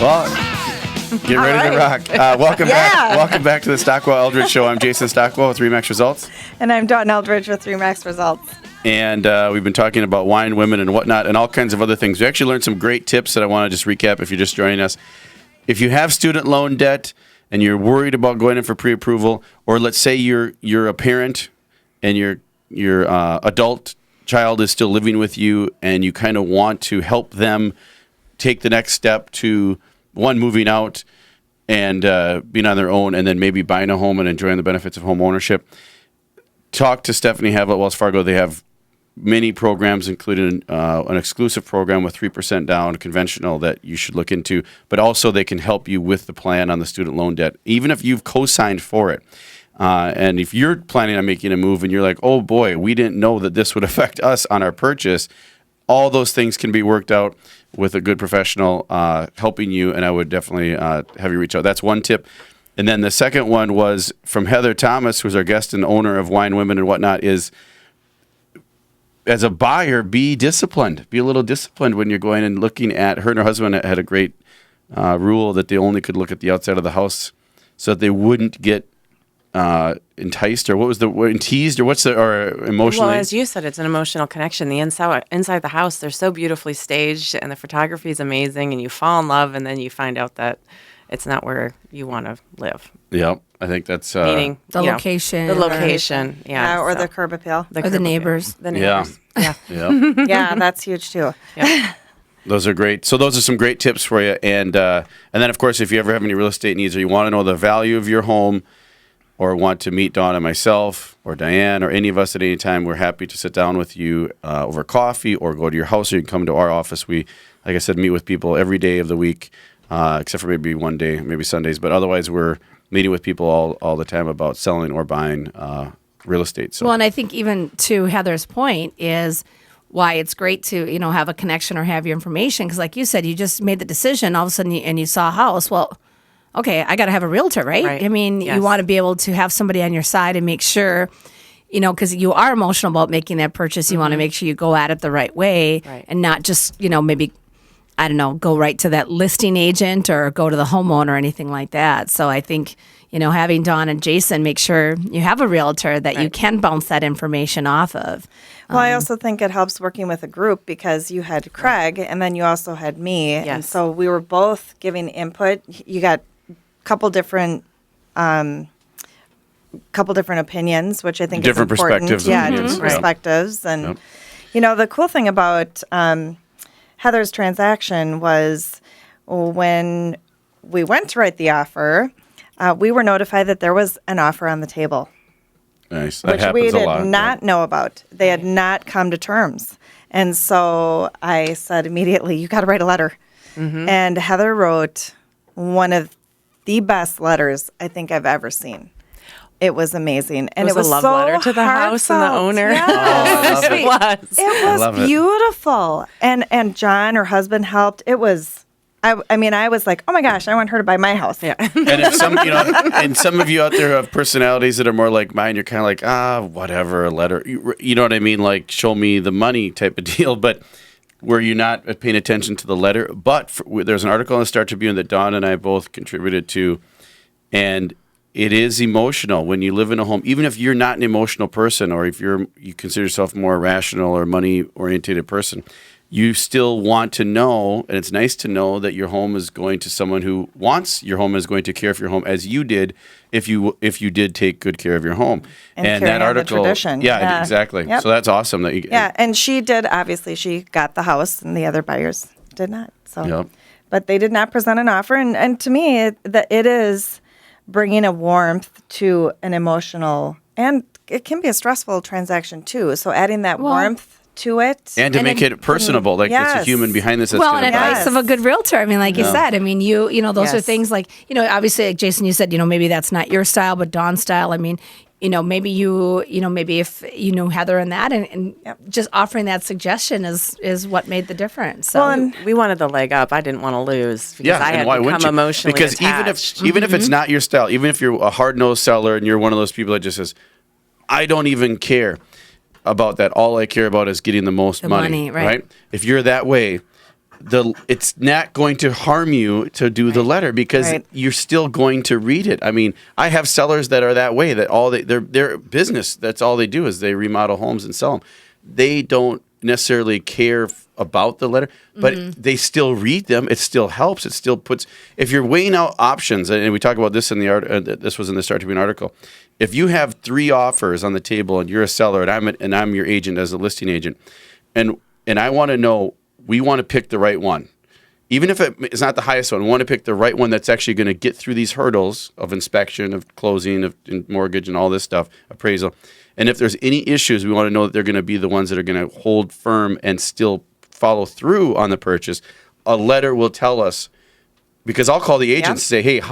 Well, get ready to rock. Welcome back. Welcome back to the Stockwell Eldridge Show. I'm Jason Stockwell with RE/MAX Results. And I'm Dawn Eldridge with RE/MAX Results. And we've been talking about wine, women, and whatnot, and all kinds of other things. We actually learned some great tips that I want to just recap if you're just joining us. If you have student loan debt and you're worried about going in for pre-approval, or let's say you're a parent and your adult child is still living with you and you kind of want to help them take the next step to, one, moving out and being on their own, and then maybe buying a home and enjoying the benefits of home ownership, talk to Stephanie Havitt at Wells Fargo. They have many programs, including an exclusive program with 3% down, conventional, that you should look into. But also they can help you with the plan on the student loan debt, even if you've co-signed for it. And if you're planning on making a move and you're like, oh boy, we didn't know that this would affect us on our purchase, all those things can be worked out with a good professional helping you, and I would definitely have you reach out. That's one tip. And then the second one was from Heather Thomas, who's our guest and owner of Wine, Women, and Whatnot, is as a buyer, be disciplined. Be a little disciplined when you're going and looking at, her and her husband had a great rule that they only could look at the outside of the house so that they wouldn't get enticed, or what was the word, teased, or or emotionally? Well, as you said, it's an emotional connection. The inside the house, they're so beautifully staged, and the photography is amazing, and you fall in love, and then you find out that it's not where you want to live. Yep, I think that's meaning the location. The location, or the curb appeal. Or the neighbors. The neighbors. Yeah. Yeah, that's huge too. Yeah. Those are great. So those are some great tips for you. And then, of course, if you ever have any real estate needs or you want to know the value of your home, or want to meet Dawn and myself or Diane or any of us at any time, we're happy to sit down with you over coffee or go to your house, or you can come to our office. We, like I said, meet with people every day of the week, except for maybe one day, maybe Sundays. But otherwise, we're meeting with people all the time about selling or buying real estate. So. Well, and I think even to Heather's point is why it's great to, have a connection or have your information. Because like you said, you just made the decision all of a sudden and you saw a house. Well, okay, I got to have a realtor, right? I mean, yes. You want to be able to have somebody on your side and make sure, because you are emotional about making that purchase. You want to make sure you go at it the right way and not just, maybe, I don't know, go right to that listing agent or go to the homeowner or anything like that. So I think, having Dawn and Jason make sure you have a realtor that you can bounce that information off of. Well, I also think it helps working with a group because you had Craig and then you also had me. Yes. And so we were both giving input. You got couple different opinions, which I think different is important. Perspectives. Yeah, different perspectives. And, the cool thing about Heather's transaction was when we went to write the offer, we were notified that there was an offer on the table. Nice. That which happens we a lot. did not know about. They had not come to terms. And so I said immediately, you got to write a letter. Mm-hmm. And Heather wrote one of the best letters I think I've ever seen. It was amazing. And it was a love so letter to the house and the owner. Yes. It was beautiful. And John, her husband, helped. It was, I was like, oh my gosh, I want her to buy my house. Yeah. And if and some of you out there have personalities that are more like mine, you're kind of like, whatever, a letter. You know what I mean? Like, show me the money type of deal. But were you not paying attention to the letter? But there's an article in the Star Tribune that Dawn and I both contributed to, and it is emotional when you live in a home. Even if you're not an emotional person, or if you consider yourself more rational or money-oriented person, you still want to know, and it's nice to know that your home is going to someone who wants your home, is going to care for your home as you did if you did take good care of your home. And that article, the tradition. Yeah, exactly. Yep. So that's awesome that you. Yeah, and she did. Obviously, she got the house, and the other buyers did not. So, but they did not present an offer, and to me, it is bringing a warmth to an emotional, and it can be a stressful transaction too. So adding that warmth to it. And to make it personable, like there's a human behind this. That's and advice of a good realtor. I mean, like you said, those are things like, obviously, like Jason, you said, maybe that's not your style, but Dawn's style. I mean, maybe maybe if you knew Heather in that and just offering that suggestion is what made the difference. So well, we wanted the leg up. I didn't want to lose because I had become emotionally attached. Even if it's not your style, even if you're a hard-nosed seller and you're one of those people that just says, I don't even care about that. All I care about is getting the most money, right? If you're that way, it's not going to harm you to do the letter because you're still going to read it. I mean, I have sellers that are that way, that their business, that's all they do is they remodel homes and sell them. They don't necessarily care about the letter, but they still read them. It still helps. It still puts, if you're weighing out options, and we talk about this in the art, this was in the Start Tribune article. If you have 3 offers on the table and you're a seller and I'm your agent as a listing agent, and I want to know, we want to pick the right one. Even if it's not the highest one, we want to pick the right one that's actually going to get through these hurdles of inspection, of closing, of mortgage and all this stuff, appraisal. And if there's any issues, we want to know that they're going to be the ones that are going to hold firm and still follow through on the purchase. A letter will tell us, because I'll call the agents and say, hey,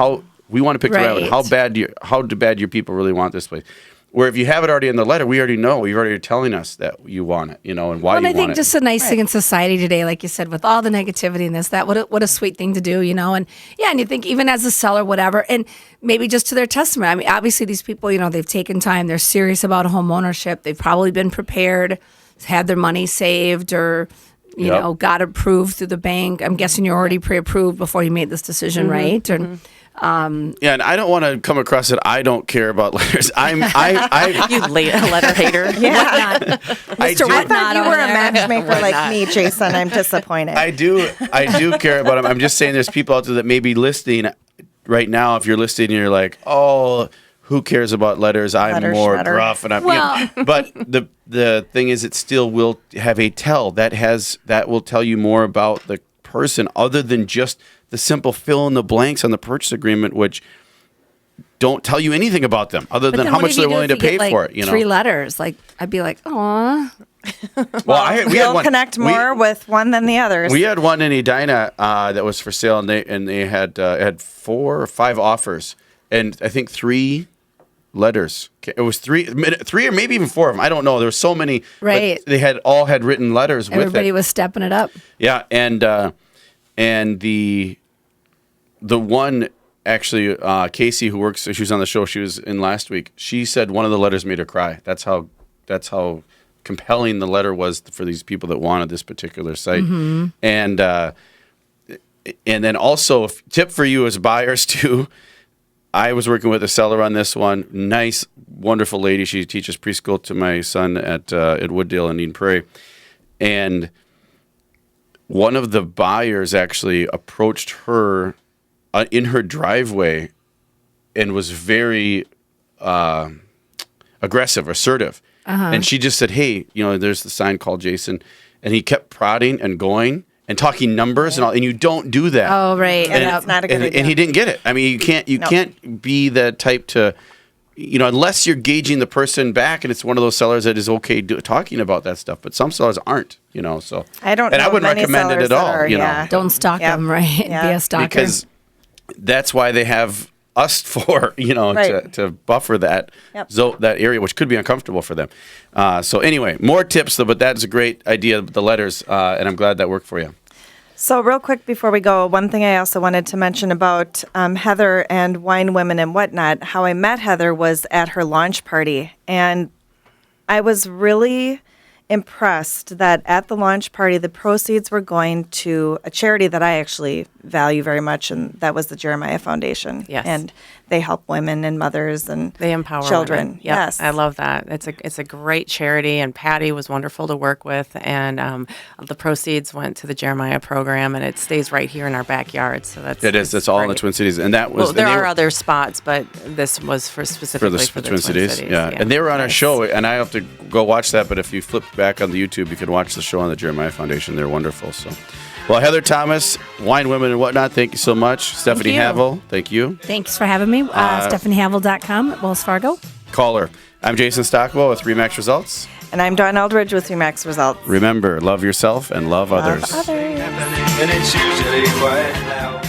we want to pick the right one. How bad do your people really want this place? Where if you have it already in the letter, we already know. You're already telling us that you want it, and why you want it. I think just a nice thing in society today, like you said, with all the negativity and this, what a sweet thing to do, and you think even as a seller, whatever, and maybe just to their testament. I mean, obviously these people, they've taken time, they're serious about home ownership, they've probably been prepared, had their money saved, or got approved through the bank. I'm guessing you're already pre-approved before you made this decision, right? And and I don't want to come across that I don't care about letters. I you letter hater. Yeah. I thought you were a matchmaker like me, Jason. I'm disappointed. I do care about them. I'm just saying there's people out there that may be listing right now. If you're listing and you're like, oh, who cares about letters? I'm more shredder. gruff, and but the thing is, it still will have a tell that will tell you more about the person other than just the simple fill in the blanks on the purchase agreement, which don't tell you anything about them other than how much they're willing to pay for it. 3 letters, I'd be like, aw. Well, we'll connect more with one than the others. We had one in Edina that was for sale, and they had 4 or 5 offers, and I think 3 letters. It was 3 or maybe even 4 of them. I don't know. There were so many. Right. They had written letters with it. Everybody was stepping it up. Yeah, and the one actually, Casey, who works, she was on the show. She was in last week. She said one of the letters made her cry. That's how compelling the letter was for these people that wanted this particular site. And then also, tip for you as buyers too. I was working with a seller on this one. Nice, wonderful lady. She teaches preschool to my son at Wooddale in Eden Prairie. And one of the buyers actually approached her in her driveway and was very aggressive, assertive. And she just said, hey, there's the sign, called Jason. And he kept prodding and going and talking numbers and all, and you don't do that. Oh, right. And that's not a good idea. And he didn't get it. I mean, you can't be the type to, unless you're gauging the person back, and it's one of those sellers that is okay talking about that stuff. But some sellers aren't, so. I don't. And I wouldn't recommend it at all. Are, Don't stalk them, right? Yeah. Be a stalker. Because that's why they have us for, to buffer that that area, which could be uncomfortable for them. So anyway, more tips though, but that's a great idea, the letters, and I'm glad that worked for you. So real quick before we go, one thing I also wanted to mention about Heather and Wine Women and Whatnot, how I met Heather was at her launch party. And I was really impressed that at the launch party, the proceeds were going to a charity that I actually value very much, and that was the Jeremiah Foundation. Yes. And they help women and mothers and they empower children. Women. Yep. Yes. I love that. It's a great charity, and Patty was wonderful to work with, and the proceeds went to the Jeremiah program, and it stays right here in our backyard. So that's all in the Twin Cities, and that was. Well, there are other spots, but this was specifically for the Twin Cities. Yeah, and they were on our show, and I have to go watch that. But if you flip back on the YouTube, you can watch the show on the Jeremiah Foundation. They're wonderful. So. Well, Heather Thomas, Wine Women and Whatnot, thank you so much. Stephanie Havel, thank you. Thanks for having me. StephanieHavel.com at Wells Fargo. Caller. I'm Jason Stockwell with RE/MAX Results. And I'm Dawn Eldridge with RE/MAX Results. Remember, love yourself and love others. Love others. And it's usually quite loud.